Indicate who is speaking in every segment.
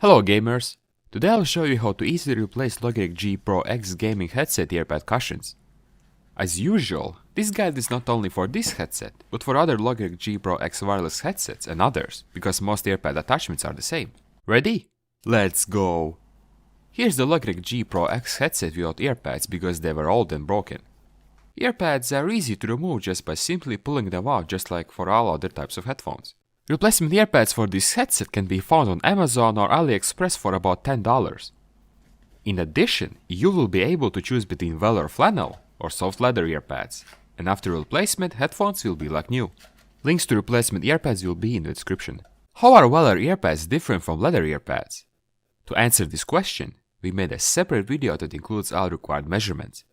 Speaker 1: Hello gamers! Today I'll show you how to easily replace Logitech G Pro X gaming headset earpad cushions. As usual, this guide is not only for this headset, but for other Logitech G Pro X wireless headsets and others, because most earpad attachments are the same. Ready? Let's go! Here's the Logitech G Pro X headset without earpads because they were old and broken. Earpads are easy to remove just by simply pulling them out, just like for all other types of headphones. Replacement earpads for this headset can be found on Amazon or Aliexpress for about $10. In addition, you will be able to choose between velour flannel or soft leather earpads, and after replacement, headphones will be like new. Links to replacement earpads will be in the description. How are velour earpads different from leather earpads? To answer this question, we made a separate video that includes all required measurements.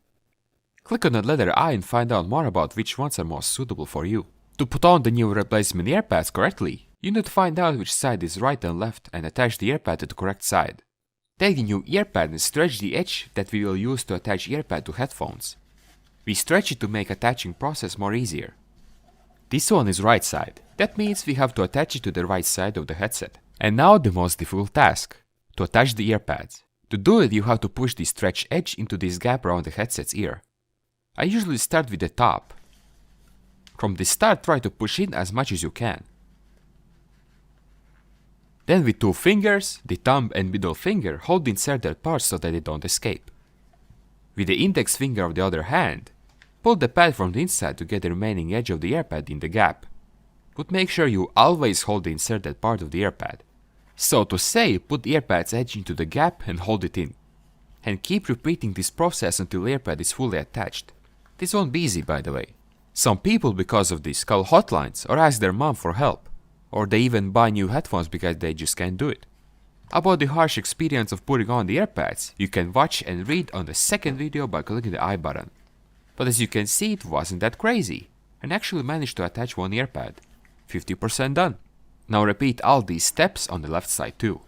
Speaker 1: Click on the letter I and find out more about which ones are most suitable for you. To put on the new replacement earpads correctly, you need to find out which side is right and left and attach the earpad to the correct side. Take the new earpad and stretch the edge that we will use to attach earpad to headphones. We stretch it to make attaching process more easier. This one is right side. That means we have to attach it to the right side of the headset. And now the most difficult task, to attach the earpads. To do it, you have to push the stretched edge into this gap around the headset's ear. I usually start with the top. From the start, try to push in as much as you can. Then with two fingers, the thumb and middle finger, hold the inserted parts so that they don't escape. With the index finger of the other hand, pull the pad from the inside to get the remaining edge of the earpad in the gap. But make sure you always hold the inserted part of the earpad. So to say, put the earpad's edge into the gap and hold it in. And keep repeating this process until the earpad is fully attached. This won't be easy, by the way. Some people, because of this, call hotlines or ask their mom for help. Or they even buy new headphones because they just can't do it. About the harsh experience of putting on the earpads, you can watch and read on the second video by clicking the I button. But as you can see, it wasn't that crazy, and actually managed to attach one earpad. 50% done. Now repeat all these steps on the left side too.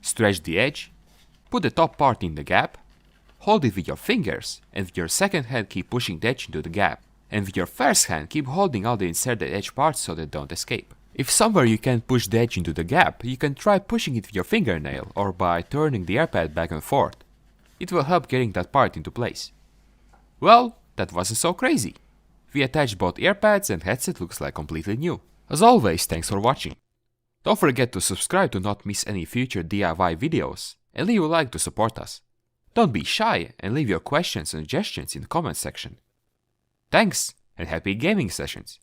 Speaker 1: Stretch the edge, put the top part in the gap, hold it with your fingers, and with your second hand keep pushing the edge into the gap. And with your first hand, keep holding all the inserted edge parts so they don't escape. If somewhere you can't push the edge into the gap, you can try pushing it with your fingernail or by turning the earpad back and forth. It will help getting that part into place. Well, that wasn't so crazy. We attached both earpads and headset looks like completely new. As always, thanks for watching. Don't forget to subscribe to not miss any future DIY videos and leave a like to support us. Don't be shy and leave your questions and suggestions in the comment section. Thanks, and happy gaming sessions!